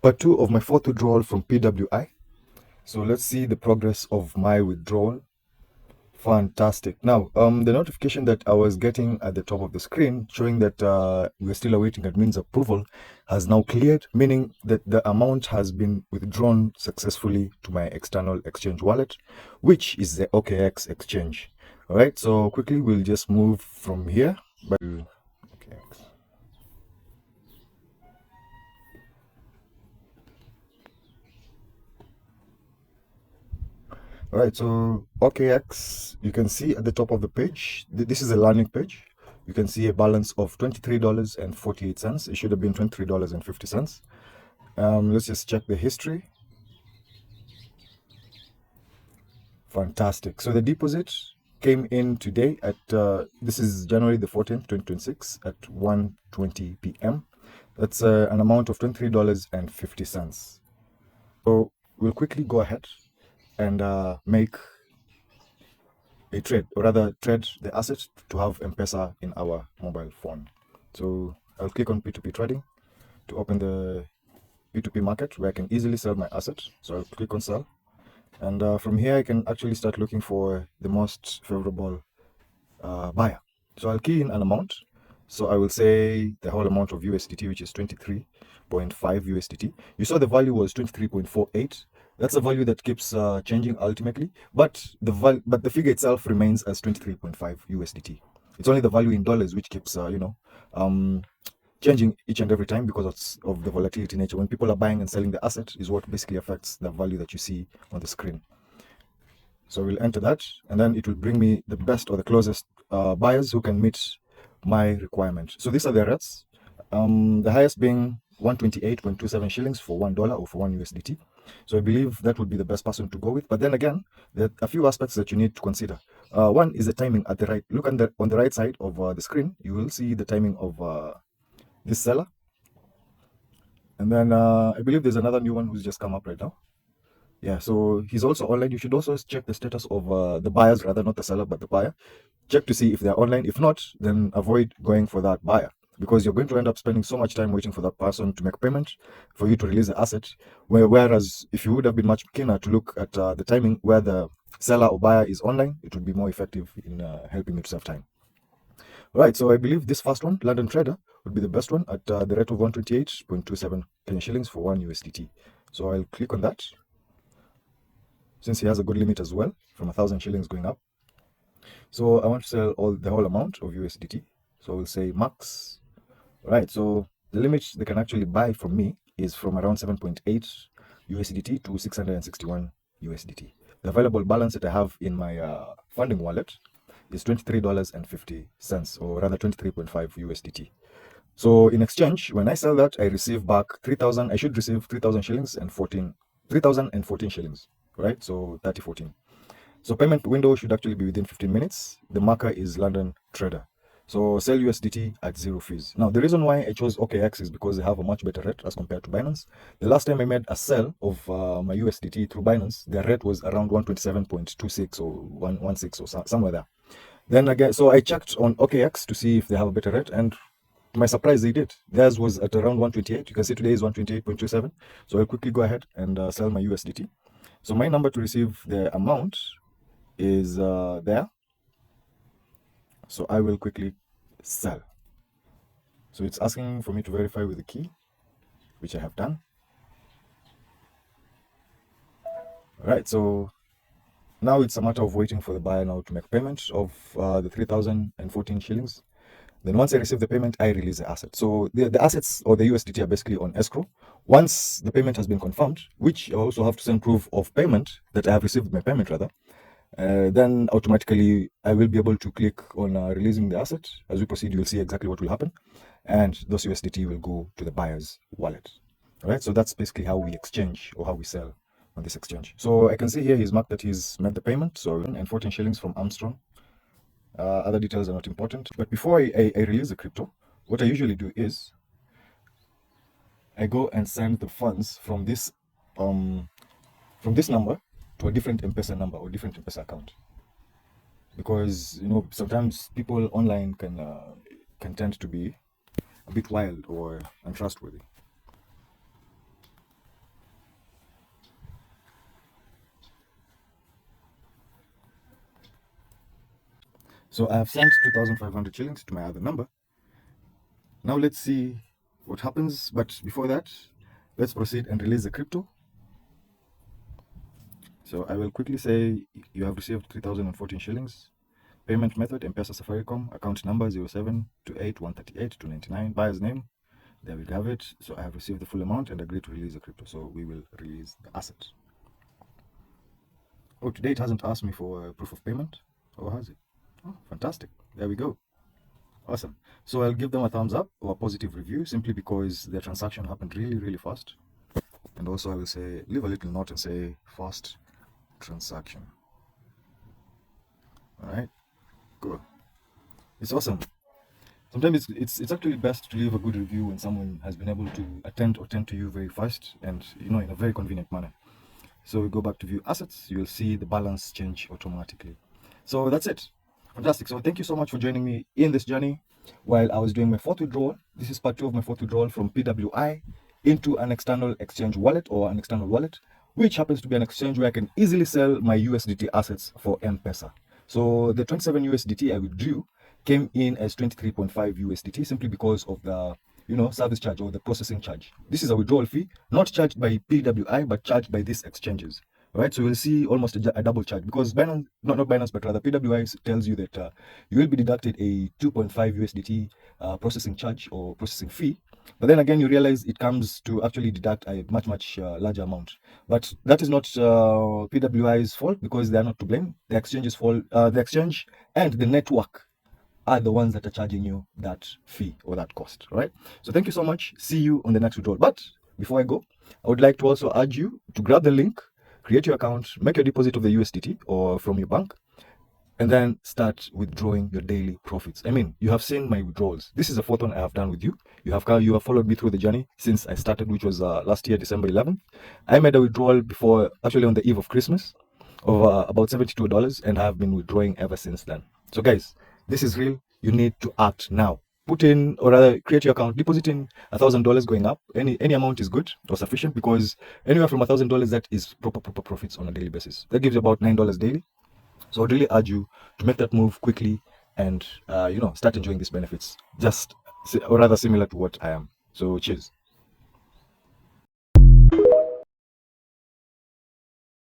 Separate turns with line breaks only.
Part 2 of my fourth withdrawal from PWI. So let's see the progress of my withdrawal. Fantastic. Now, the notification that I was getting at the top of the screen showing that we're still awaiting admin's approval has now cleared, meaning that the amount has been withdrawn successfully to my external exchange wallet, which is the OKX exchange. All right, so quickly we'll just move from here back to OKX. All right, so OKX, you can see at the top of the page, this is a landing page. You can see a balance of $23.48. It should have been $23.50. Let's just check the history. Fantastic. So the deposit came in today at, this is January the 14th, 2026 at 1:20 p.m. That's an amount of $23.50. So we'll quickly go ahead and make a trade, or rather trade the asset to have M-Pesa in our mobile phone. So I'll click on P2P trading to open the P2P market where I can easily sell my asset. So I'll click on sell. And from here, I can actually start looking for the most favorable buyer. So I'll key in an amount. So I will say the whole amount of USDT, which is 23.5 USDT. You saw the value was 23.48. That's a value that keeps changing ultimately, but the figure itself remains as 23.5 USDT. It's only the value in dollars which keeps changing each and every time because of the volatility nature. When people are buying and selling the asset is what basically affects the value that you see on the screen. So we'll enter that, and then it will bring me the best or the closest buyers who can meet my requirement. So these are the rates. The highest being 128.27 shillings for $1 or for 1 USDT. So I believe that would be the best person to go with. But then again, there are a few aspects that you need to consider. One is the timing at the right. Look on the right side of the screen. You will see the timing of this seller. And then I believe there's another new one who's just come up right now. Yeah, so he's also online. You should also check the status of the buyers, rather not the seller, but the buyer. Check to see if they're online. If not, then avoid going for that buyer, because you're going to end up spending so much time waiting for that person to make payment for you to release the asset. Whereas if you would have been much keener to look at the timing where the seller or buyer is online, it would be more effective in helping you to save time. Right, so I believe this first one, London Trader, would be the best one at the rate of 128.27 Kenya shillings for 1 USDT. So I'll click on that, since he has a good limit as well, from 1,000 shillings going up. So I want to sell the whole amount of USDT. So we'll say max. Right, so the limit they can actually buy from me is from around 7.8 USDT to 661 USDT. The available balance that I have in my funding wallet is $23.50, or rather 23.5 USDT. So in exchange, when I sell that, I receive back 3,000. I should receive 3,000 shillings and 3,014 shillings, right? So 3014. So payment window should actually be within 15 minutes. The marker is London Trader. So sell USDT at 0 fees. Now, the reason why I chose OKX is because they have a much better rate as compared to Binance. The last time I made a sell of my USDT through Binance, their rate was around 127.26 or 116 or somewhere there. Then again, so I checked on OKX to see if they have a better rate, and to my surprise, they did. Theirs was at around 128. You can see today is 128.27. So I'll quickly go ahead and sell my USDT. So my number to receive the amount is there. So I will quickly sell. So it's asking for me to verify with the key, which I have done. All right, so now it's a matter of waiting for the buyer now to make payment of the 3,014 shillings. Then once I receive the payment, I release the asset. So the assets or the USDT are basically on escrow. Once the payment has been confirmed, which I also have to send proof of payment that I have received my payment rather, then automatically I will be able to click on releasing the asset. As we proceed, you'll see exactly what will happen, and those USDT will go to the buyer's wallet. All right, so that's basically how we exchange or how we sell on this exchange. So I can see here he's marked that he's made the payment, so and 14 shillings from Armstrong. Other details are not important. But before I release the crypto, what I usually do is I go and send the funds from this number to a different M-Pesa number or different M-Pesa account, because sometimes people online can tend to be a bit wild or untrustworthy. So I have sent 2,500 shillings to my other number. Now let's see what happens. But before that, let's proceed and release the crypto. So I will quickly say you have received 3,014 shillings. Payment method, MPesa Safaricom, account number 0728138299, buyer's name. There we have it. So I have received the full amount and agreed to release the crypto. So we will release the asset. Oh, today it hasn't asked me for proof of payment. Or has it? Oh, fantastic. There we go. Awesome. So I'll give them a thumbs up or a positive review simply because their transaction happened really, really fast. And also I will say, leave a little note and say fast transaction. All right. Cool. It's awesome. Sometimes it's actually best to leave a good review when someone has been able to attend to you very fast and in a very convenient manner. So we go back to view assets. You'll see the balance change automatically. So that's it. Fantastic. So thank you so much for joining me in this journey while I was doing my fourth withdrawal. This is part 2 of my fourth withdrawal from PWI into an external exchange wallet or an external wallet, which happens to be an exchange where I can easily sell my USDT assets for MPesa. So the 27 USDT I withdrew came in as 23.5 USDT simply because of the service charge or the processing charge. This is a withdrawal fee, not charged by PWI, but charged by these exchanges. Right, so you'll see almost a double charge because Binance, not Binance, but rather PWI tells you that you will be deducted a 2.5 USDT processing charge or processing fee. But then again, you realize it comes to actually deduct a much larger amount. But that is not PWI's fault because they are not to blame. The exchange's fault, the exchange and the network are the ones that are charging you that fee or that cost, right? So thank you so much. See you on the next withdrawal. But before I go, I would like to also urge you to grab the link, create your account, make your deposit of the USDT or from your bank, and then start withdrawing your daily profits. I mean, you have seen my withdrawals. This is the fourth one I have done with you. You have followed me through the journey since I started, which was last year, December 11th. I made a withdrawal before, actually on the eve of Christmas, of about $72, and I have been withdrawing ever since then. So guys, this is real. You need to act now. Put in, or rather create your account, deposit in $1,000 going up. Any amount is good or sufficient because anywhere from $1,000, that is proper profits on a daily basis. That gives you about $9 daily. So I'd really urge you to make that move quickly and start enjoying these benefits, just or rather similar to what I am. So cheers.